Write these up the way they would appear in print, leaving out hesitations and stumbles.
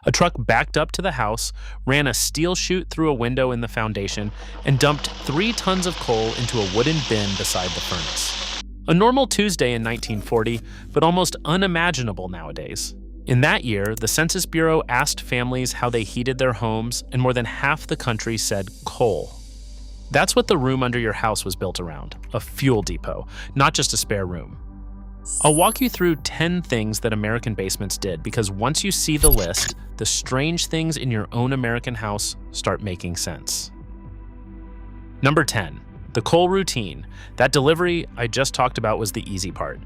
A truck backed up to the house, ran a steel chute through a window in the foundation, and dumped 3 tons of coal into a wooden bin beside the furnace. A normal Tuesday in 1940, but almost unimaginable nowadays. In that year, the Census Bureau asked families how they heated their homes, and more than half the country said coal. That's what the room under your house was built around, a fuel depot, not just a spare room. I'll walk you through 10 things that American basements did, because once you see the list, the strange things in your own American house start making sense. Number 10, the coal routine. That delivery I just talked about was the easy part.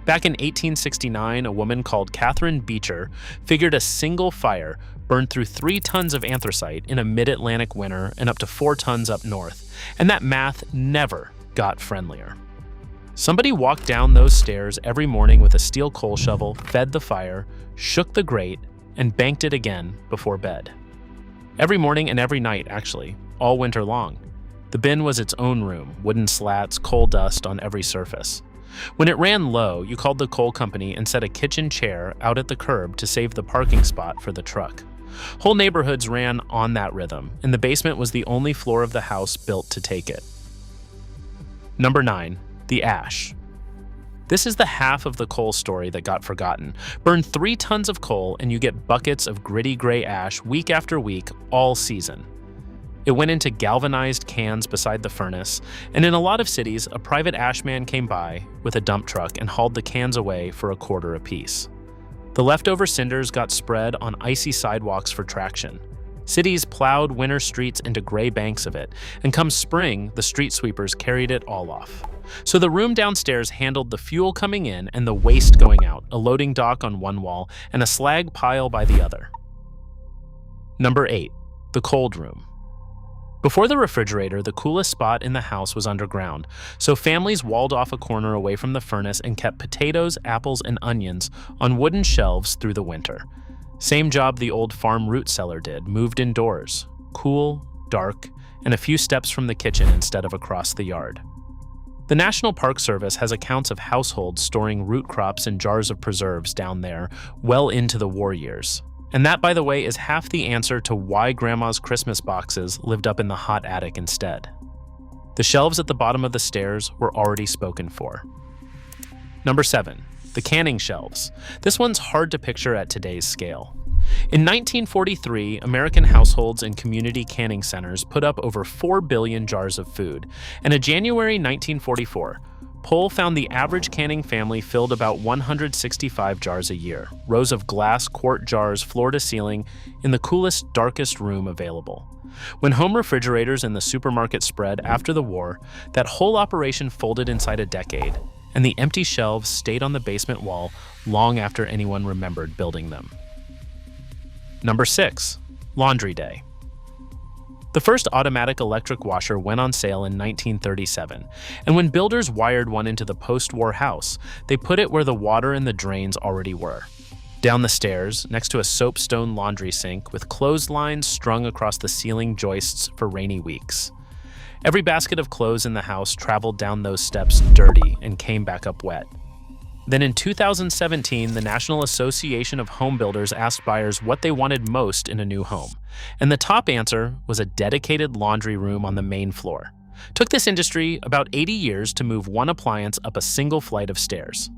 Back in 1869, a woman called Catherine Beecher figured a single fire burned through 3 tons of anthracite in a mid-Atlantic winter and up to 4 tons up north, and that math never got friendlier. Somebody walked down those stairs every morning with a steel coal shovel, fed the fire, shook the grate, and banked it again before bed. Every morning and every night, actually, all winter long. The bin was its own room, wooden slats, coal dust on every surface. When it ran low, you called the coal company and set a kitchen chair out at the curb to save the parking spot for the truck. Whole neighborhoods ran on that rhythm, and the basement was the only floor of the house built to take it. Number 9. The ash. This is the half of the coal story that got forgotten. Burn 3 tons of coal and you get buckets of gritty gray ash week after week, all season. It went into galvanized cans beside the furnace, and in a lot of cities, a private ash man came by with a dump truck and hauled the cans away for $0.25 apiece. The leftover cinders got spread on icy sidewalks for traction. Cities plowed winter streets into gray banks of it, and come spring, the street sweepers carried it all off. So the room downstairs handled the fuel coming in and the waste going out, a loading dock on one wall and a slag pile by the other. Number 8. The cold room. Before the refrigerator, the coolest spot in the house was underground, so families walled off a corner away from the furnace and kept potatoes, apples, and onions on wooden shelves through the winter. Same job the old farm root cellar did, moved indoors, cool, dark, and a few steps from the kitchen instead of across the yard. The National Park Service has accounts of households storing root crops in jars of preserves down there well into the war years. And that, by the way, is half the answer to why Grandma's Christmas boxes lived up in the hot attic instead. The shelves at the bottom of the stairs were already spoken for. Number 7. The canning shelves. This one's hard to picture at today's scale. In 1943, American households and community canning centers put up over 4 billion jars of food, and in January 1944, poll found the average canning family filled about 165 jars a year, rows of glass quart jars floor to ceiling in the coolest, darkest room available. When home refrigerators in the supermarket spread after the war, that whole operation folded inside a decade, and the empty shelves stayed on the basement wall long after anyone remembered building them. Number 6. Laundry day. The first automatic electric washer went on sale in 1937, and when builders wired one into the post-war house, they put it where the water and the drains already were. Down the stairs, next to a soapstone laundry sink with clotheslines strung across the ceiling joists for rainy weeks. Every basket of clothes in the house traveled down those steps dirty and came back up wet. Then in 2017, the National Association of Home Builders asked buyers what they wanted most in a new home, and the top answer was a dedicated laundry room on the main floor. Took this industry about 80 years to move one appliance up a single flight of stairs.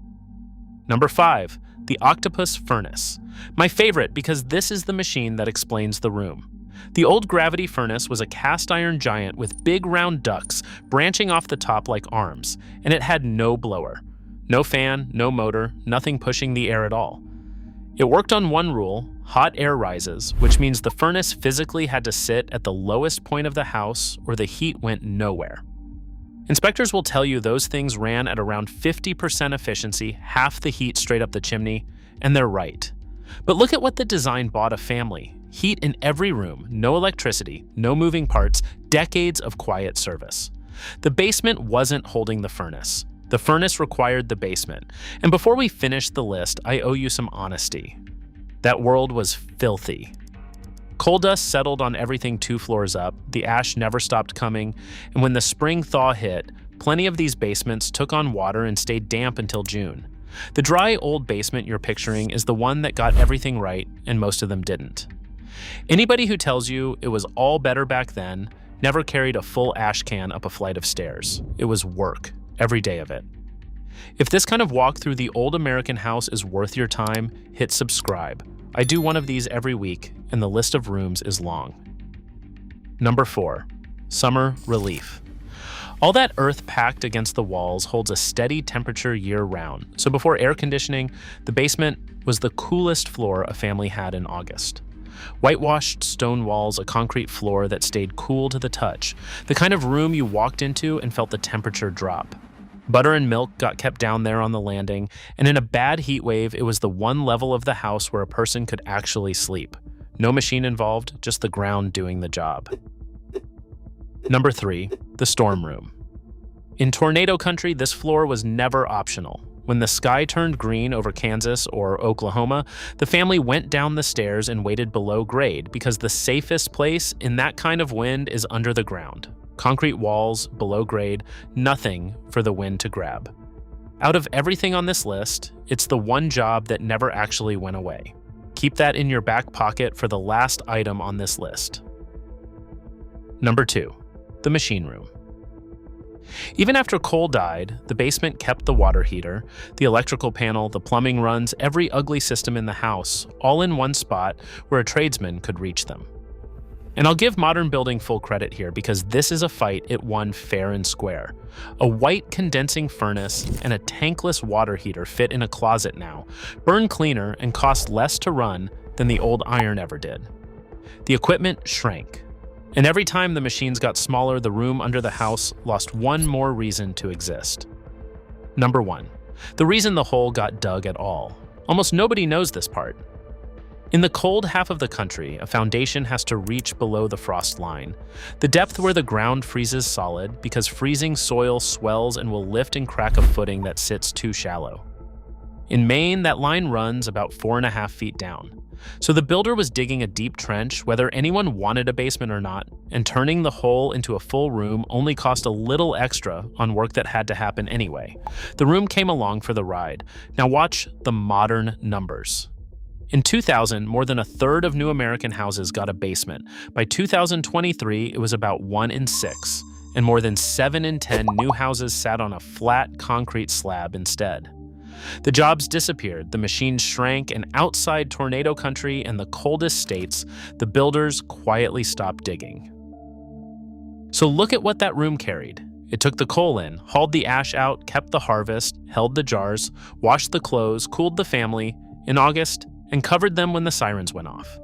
Number 5. The Octopus furnace. My favorite because this is the machine that explains the room. The old gravity furnace was a cast iron giant with big round ducts branching off the top like arms, and it had no blower. No fan, no motor, nothing pushing the air at all. It worked on one rule: hot air rises, which means the furnace physically had to sit at the lowest point of the house or the heat went nowhere. Inspectors will tell you those things ran at around 50% efficiency, half the heat straight up the chimney, and they're right. But look at what the design bought a family. Heat in every room, no electricity, no moving parts, decades of quiet service. The basement wasn't holding the furnace. The furnace required the basement. And before we finish the list, I owe you some honesty. That world was filthy. Coal dust settled on everything 2 floors up, the ash never stopped coming, and when the spring thaw hit, plenty of these basements took on water and stayed damp until June. The dry old basement you're picturing is the one that got everything right and most of them didn't. Anybody who tells you it was all better back then never carried a full ash can up a flight of stairs. It was work, every day of it. If this kind of walk through the old American house is worth your time, hit subscribe. I do one of these every week, and the list of rooms is long. Number 4, summer relief. All that earth packed against the walls holds a steady temperature year-round, so before air conditioning, the basement was the coolest floor a family had in August. Whitewashed stone walls, a concrete floor that stayed cool to the touch, the kind of room you walked into and felt the temperature drop. Butter and milk got kept down there on the landing, and in a bad heat wave, it was the one level of the house where a person could actually sleep. No machine involved, just the ground doing the job. Number 3, the storm room. In tornado country, this floor was never optional. When the sky turned green over Kansas or Oklahoma, the family went down the stairs and waited below grade because the safest place in that kind of wind is under the ground. Concrete walls, below grade, nothing for the wind to grab. Out of everything on this list, it's the one job that never actually went away. Keep that in your back pocket for the last item on this list. Number 2, the machine room. Even after coal died, the basement kept the water heater, the electrical panel, the plumbing runs, every ugly system in the house, all in one spot where a tradesman could reach them. And I'll give modern building full credit here because this is a fight it won fair and square. A white condensing furnace and a tankless water heater fit in a closet now, burn cleaner and cost less to run than the old iron ever did. The equipment shrank. And every time the machines got smaller, the room under the house lost one more reason to exist. Number 1, the reason the hole got dug at all. Almost nobody knows this part. In the cold half of the country, a foundation has to reach below the frost line, the depth where the ground freezes solid because freezing soil swells and will lift and crack a footing that sits too shallow. In Maine, that line runs about 4.5 feet down. So the builder was digging a deep trench, whether anyone wanted a basement or not, and turning the hole into a full room only cost a little extra on work that had to happen anyway. The room came along for the ride. Now watch the modern numbers. In 2000, more than a third of new American houses got a basement. By 2023, it was about 1 in 6, and more than 7 in 10 new houses sat on a flat concrete slab instead. The jobs disappeared, the machines shrank, and outside tornado country and the coldest states, the builders quietly stopped digging. So look at what that room carried. It took the coal in, hauled the ash out, kept the harvest, held the jars, washed the clothes, cooled the family in August, and covered them when the sirens went off.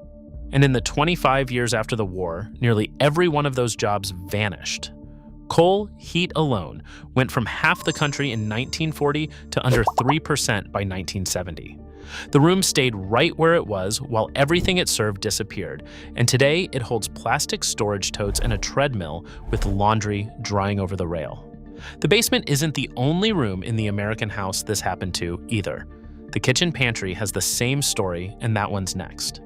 And in the 25 years after the war, nearly every one of those jobs vanished. Coal heat alone went from half the country in 1940 to under 3% by 1970. The room stayed right where it was while everything it served disappeared, and today it holds plastic storage totes and a treadmill with laundry drying over the rail. The basement isn't the only room in the American house this happened to either. The kitchen pantry has the same story, and that one's next.